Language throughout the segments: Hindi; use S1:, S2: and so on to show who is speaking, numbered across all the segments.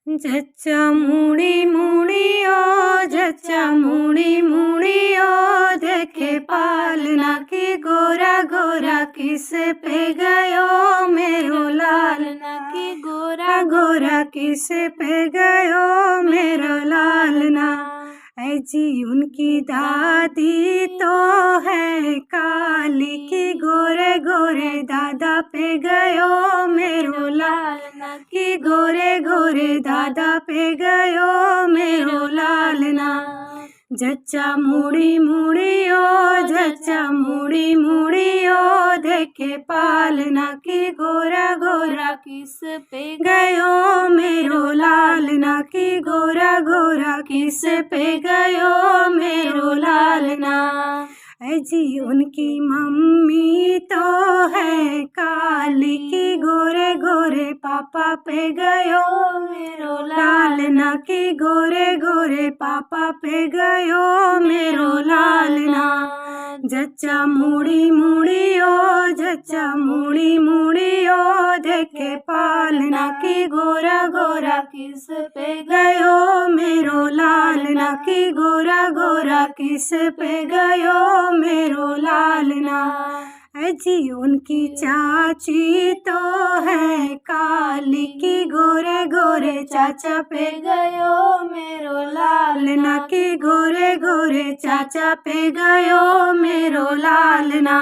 S1: जच्चा मुड़ी मुड़ियो, जच्चा मुड़ी मुड़ियो, देखे पालना की गोरा गोरा किस पे गयो मेरो लालना की गोरा गोरा किस पे गयो मेरो लालना। ऐ जी उनकी दादी तो है काली की गोरे गोरे दादा पे गयो मेरो लालना की गोरे गोरे दादा पे गयो मेरो लालना। जच्चा मुड़ी मुड़ियो, जच्चा मुड़ी मुड़ियो, देखे पालना की गोरा गोरा किस पे गयो मेरो लालना की गोरा गोरा किस पे गयो मेरो लालना। ऐ जी उनकी मम्मी तो है काली की गोरे गोरे पापा पे गयो मेरो लालना की गोरे गोरे पापा पे गयो मेरो लालना। जच्चा मुड़ी मुड़ियो, जच्चा मुड़ी मुड़ियो, देखे पालना की गोरा गोरा किस पे गयो मेरो लालना की गोरा गोरा किस पे गयो मेरो लालना। ऐ जी उनकी चाची तो है काली की गोरे गोरे चाचा पे गयो मेरो लालना की गोरे गोरे चाचा पे गयो मेरो लालना।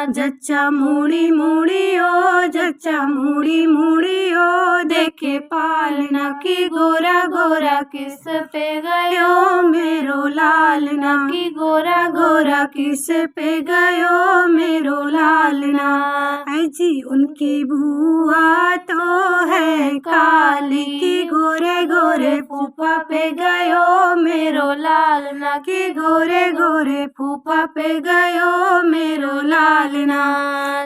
S1: जच्चा मुड़ी मुड़ियो, जच्चा मुड़ी मुड़ियो, देखे पालना की गोरा गोरा किस पे गयो मेरो लालना की गोरा गोरा किस पे गयो मेरो लालना। ऐ जी उनकी बुआ तो है काली की गोरे गोरे फूफा पे गयो मेरो लालना की गोरे गोरे फूफा पे गयो मेरो लालना।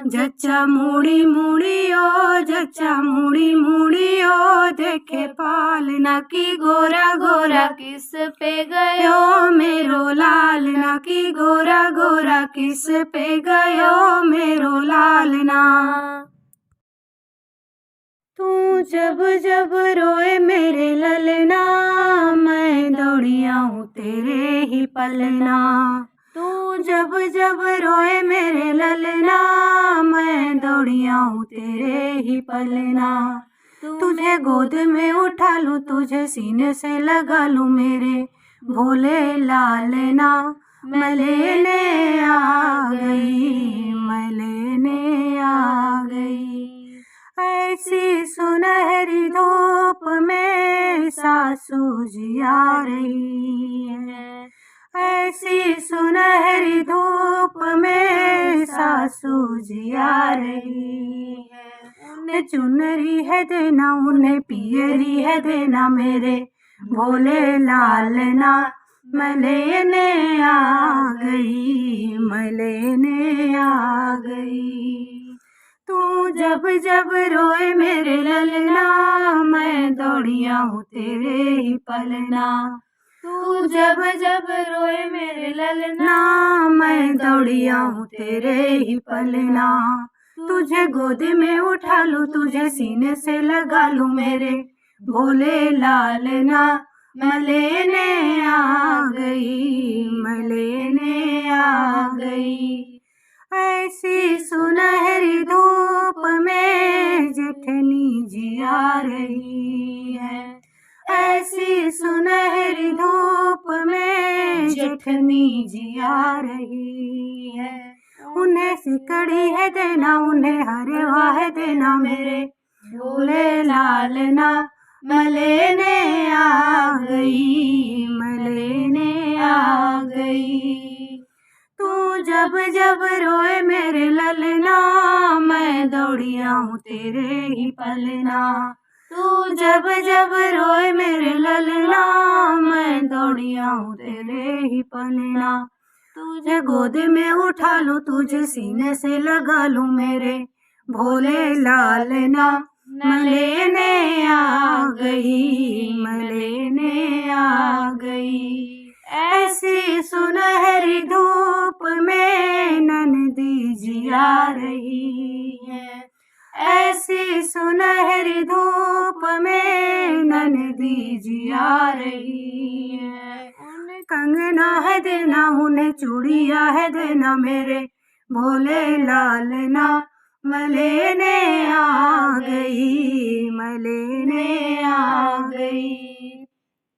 S1: जच्चा मुड़ी मुड़ियो, जच्चा मुड़ी मुड़ियो, देखे पालना की गोरा गोरा किस पे गयो मेरो लालना की गोरा गोरा किस पे गयो मेरो लालना। तू जब जब रोए मेरे ललना, मैं दौड़ी आऊं तेरे ही पलना। तू जब जब रोए मेरे ललना, मैं दौड़ी आऊं तेरे ही पलना। तुझे गोद में उठा लूं, तुझे सीने से लगा लूं मेरे भोले लालना। मैं लेने आ गई, मैं लेने आ गई। ऐसी सुनहरी धूप में सासू जी आ रही है, ऐसी सुनहरी धूप में सासू जी आ रही है। उन्हें चुनरी है देना, उन्हें पियरी है देना मेरे भोले लालना। मैं लेने आ गई, मैं लेने आ गई। तू जब जब रोए मेरे ललना, मैं दौड़ी आऊं तेरे ही पलना। तू जब जब रोए मेरे ललना, मैं दौड़ी आऊं तेरे ही पलना। तुझे गोद में उठा लूं, तुझे सीने से लगा लूं मेरे भोले लालना। मैं लेने आ गई, मैं लेने आ गई। ऐसी सुनहरी धूप में जेठनी जी आ रही है, ऐसी सुनहरी धूप में जेठनी जी आ रही है। उन्हें सिकड़ी है देना, उन्हें हरवा है देना मेरे भोले लालना। मैं लेने आ गई, मैं लेने आ गई। तू जब जब रोए मेरे ललना, मैं दौड़ी आऊं तेरे ही पलना। तू जब जब रोए मेरे ललना, मैं दौड़ी आऊं तेरे ही पलना। तुझे गोद में उठा लूं, तुझे सीने से लगा लूं मेरे भोले लालना। मैं लेने आ गई, मैं लेने आ गई। ऐसी सुनहरी धूप में नंदी जी आ रही है, ऐसी सी सुनहरी धूप में ननदी जी आ रही है। उन्हें कंगना है देना, उन्हें चूड़िया है देना, मेरे भोले लाल ना मैं लेने आ गई, मैं लेने आ गई।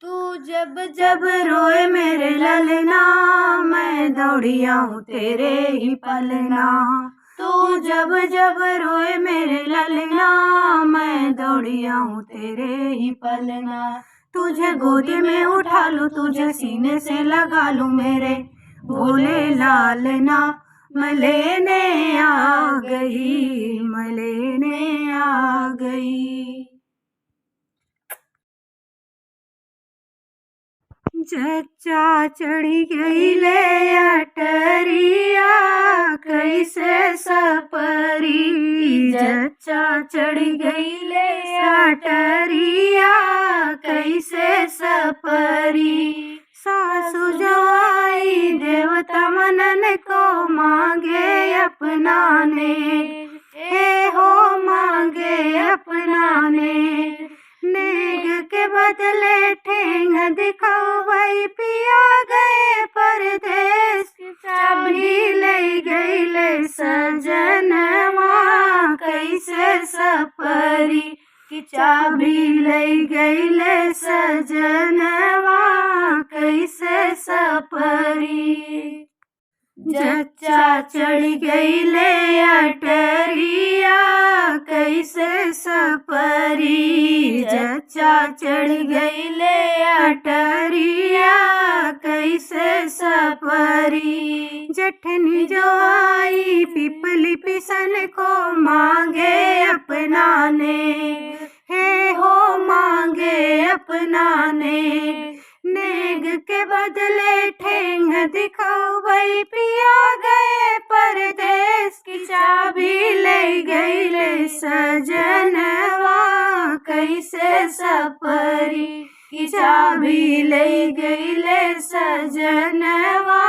S1: तू जब जब रोए मेरे ललना, मैं दौड़ी आऊं तेरे ही पलना। तू जब जब रोए मेरे ललना, मैं दौड़ी आऊं तेरे ही पलना। तुझे गोदी में उठा लूं, तुझे सीने से लगा लूं, मेरे भोले लाल ना मैं लेने आ गई, मैं लेने आ गई। जच्चा चढ़ी गई ले अटरिया, कैसे सपरी। जच्चा चढ़ी गई ले अटरिया, कैसे सपरी। सासु जो आई देवता मनन को मांगे अपनाने, हे हो मांगे अपनाने। नेग के बदले ठेंग दिखाओ भाई, पिया गए परदेस की चाबी ले गई ले सजनवा, कैसे सपरी की चाबी ले गई ले सजनवा, कैसे सपरी। जच्चा चढ़ी गई ले अटरिया, कैसे सपरी। जच्चा चढ़ी गई ले अटरिया, कैसे सपरी। जठनी जो आई पिपली पिसन को मांगे अपनाने, हे हो मांगे अपनाने। नेग के बदले ठेंग दिखाओ भाई, पिया गए परदेस की चाबी ले गई ले सजनवा, कैसे सपरी की चाबी ले गई ले सजनवा,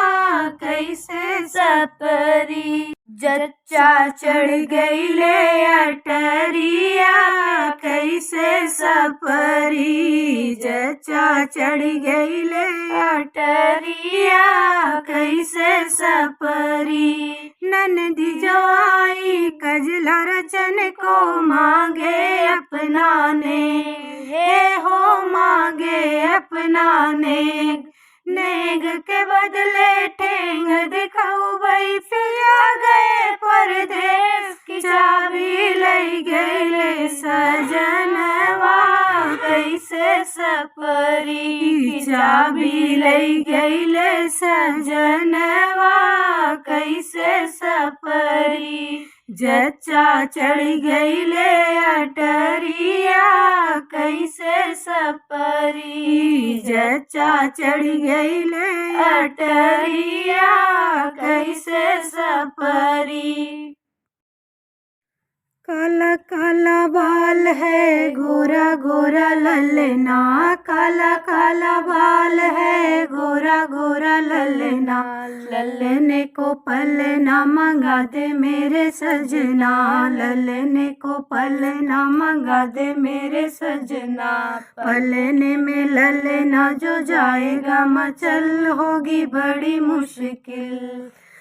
S1: कैसे सपरी। जच्चा चढ़ गई ले अटरिया, कैसे सपरी। जच्चा चढ़ गई ले अटरिया, कैसे सपरी। ननदी जो आई कजला रचन को मांगे अपनाने, हे हो मांगे अपनाने। नेग के बदले ठेंग दिखाओ भाई, पिया गए परदेस की चाबी ले गई ले सजनवा, कैसे सपरी। चाबी ले गई ले सजनवा, कैसे सपरी। जच्चा चढ़ गई ले अटरिया, कैसे सपरी। जच्चा चढ़ गई ले अटरिया, कैसे सपरी। काला काला बाल है गोरा गोरा ललना, काला काला बाल है गोरा गोरा ललना। ललने को पलना मंगा दे मेरे सजना, ललने को पलना मंगा दे मेरे सजना। पलने में ललना जो जाएगा मचल होगी बड़ी मुश्किल,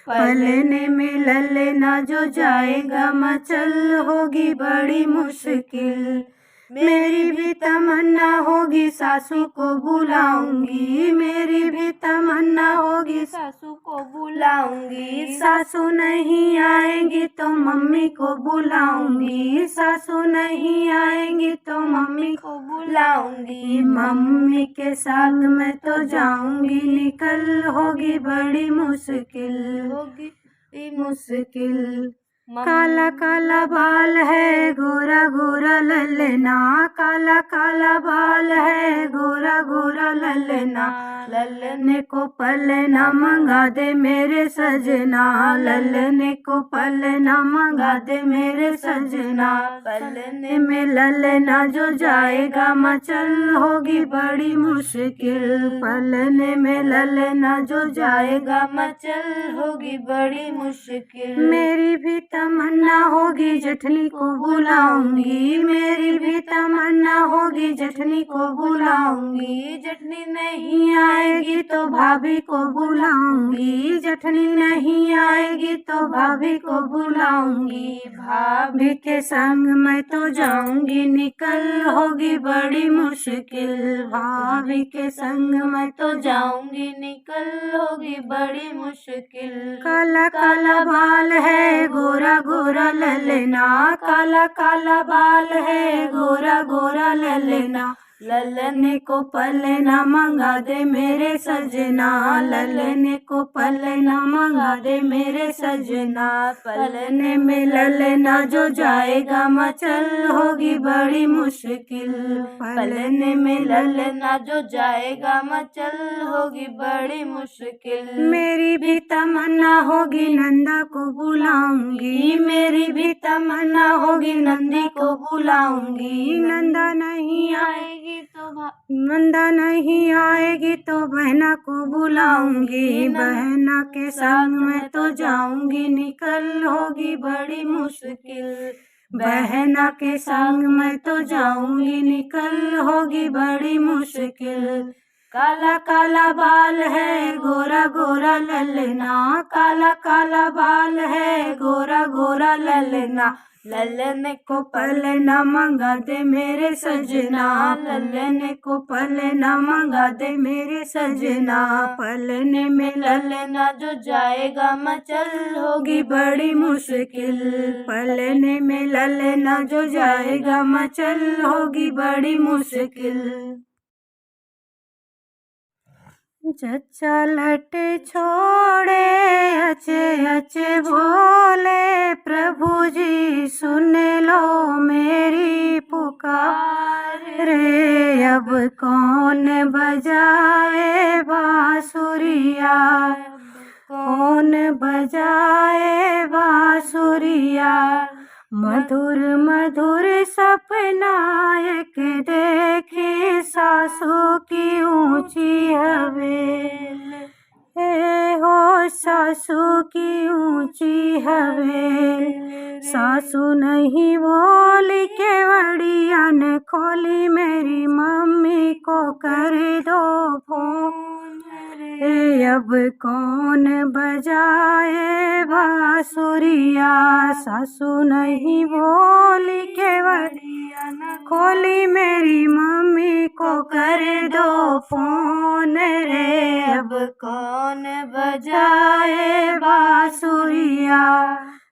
S1: पलने में ललना जो जाएगा मचल होगी बड़ी मुश्किल। मेरी भी तमन्ना होगी सासू को बुलाऊंगी, मेरी भी तमन्ना होगी सासू को बुलाऊंगी। सासू नहीं आएंगी तो मम्मी को बुलाऊंगी, सासू नहीं आएंगी तो मम्मी को बुलाऊंगी। मम्मी के साथ मैं तो जाऊंगी निकल, होगी बड़ी मुश्किल, होगी मुश्किल। काला काला बाल है गोरा गोरा ललना, काला काला बाल है गोरा गोरा ललना। ललने को पलना मंगा दे मेरे सजना, ललने को पलना मंगा दे मेरे सजना। पलने में ललना जो जाएगा मचल होगी बड़ी मुश्किल, पलने में ललना जो जाएगा मचल होगी बड़ी मुश्किल। मेरी भी तमन्ना होगी जेठनी को बुलाऊंगी, मेरी भी तमन्ना होगी जेठनी को बुलाऊंगी। जेठनी नहीं आएगी तो भाभी को बुलाऊंगी, जेठनी नहीं आएगी तो भाभी को बुलाऊंगी। भाभी के संग मैं तो जाऊंगी निकल, होगी बड़ी मुश्किल। भाभी के संग मैं तो जाऊंगी निकल, होगी बड़ी मुश्किल। काला काला बाल है गोरा गोरा ललना, काला काला बाल है गोरा गोरा ललना। ललने को पलना मंगा दे मेरे सजना, ललने को पलना मंगा दे मेरे सजना। पलने में ललना जो जाएगा मचल, होगी बड़ी मुश्किल। पलने में ललना जो जाएगा मचल, होगी बड़ी मुश्किल। मेरी भी तमन्ना होगी नंदा को बुलाऊंगी, मेरी भी तमन्ना होगी नंदी को बुलाऊंगी। नंदा नहीं आएगी तो नंदा नहीं आएगी तो बहना को बुलाऊंगी, बहना के संग मैं तो जाऊंगी निकल, होगी बड़ी मुश्किल। बहना के संग मैं तो जाऊंगी निकल, होगी बड़ी मुश्किल। काला काला बाल है गोरा गोरा ललना, काला काला बाल है गोरा गोरा ललना। ललने को पलना मंगा दे मेरे सजना, ललने को पलना मंगा दे मेरे सजना। पलने में ललना जो जाएगा मचल, होगी बड़ी मुश्किल। पलने में ललना जो जाएगा मचल, होगी बड़ी मुश्किल। चचा लट छोड़े अचे अचे बोले, प्रभु जी सुन लो मेरी पुकार। रे अब कौन बजाए बांसुरिया, कौन बजाए बांसुरिया। मधुर मधुर सपना एक देखे, सासू की ऊंची हवेल। हे हो सासू की ऊंची हवेल। सासू नहीं बोली केवड़िया ने खोली, मेरी मम्मी को कर दो फोन। अब कौन बजाए बांसुरिया, सासू नहीं बोली केवड़िया न खोली, मेरी मम्मी को कर दो फोन। रे अब कौन बजाए बांसुरिया।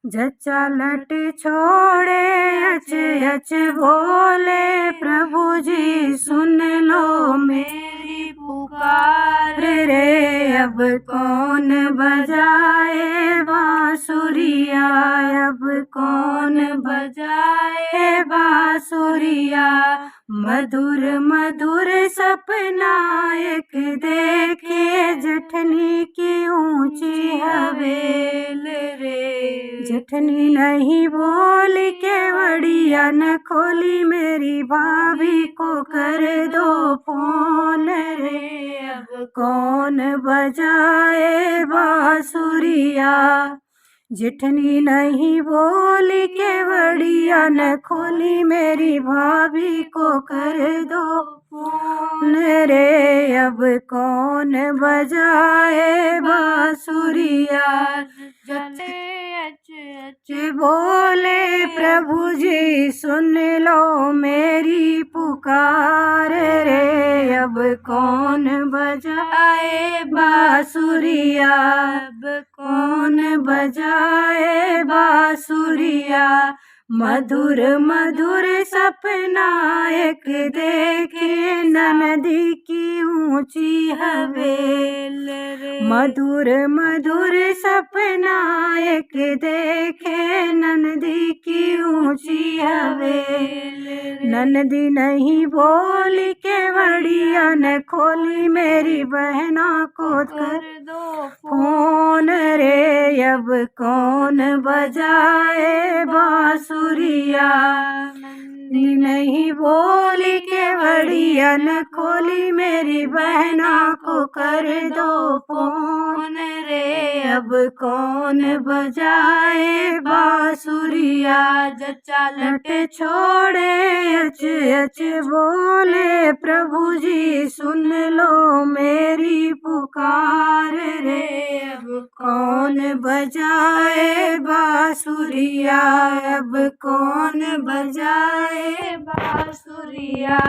S1: जच्चा लट छोड़े अच अच बोले, प्रभु जी सुन लो मेरी पुकार। रे अब कौन बजाए बांसुरिया, अब कौन बजाए बांसुरिया। मधुर मधुर सपना एक देखे, जेठनी की ऊंची हवेल। रे जेठनी नहीं बोली केवड़िया न खोली, मेरी भाभी को कर दो फोन। रे अब कौन बजाए बांसुरिया। जेठनी नहीं बोली केवड़िया न खोली, मेरी भाभी को कर दो फोन। रे अब कौन बजाए बांसुरिया। बोले प्रभु जी सुन लो मेरी पुकार। रे अब कौन बजाए बांसुरिया, अब कौन बजाए बांसुरिया। मधुर मधुर सपना एक देखे, ननदी की ऊंची हवेल। मधुर मधुर सपना एक देखे, ननदी की ऊंची हवेल। ननदी नहीं बोली केवड़िया न खोली, मेरी बहना को कर दो फोन। रे अब कौन बजाए बांसुरिया। नहीं बोली केवड़िया न खोली, मेरी बहना को कर दो फोन रे। अब कौन बजाए बांसुरिया, जच्चा लट छोड़े अच अच बोले। प्रभु जी सुन लो मेरी पुकार रे। अब कौन बजाए बांसुरिया, अब कौन बजाए बांसुरिया।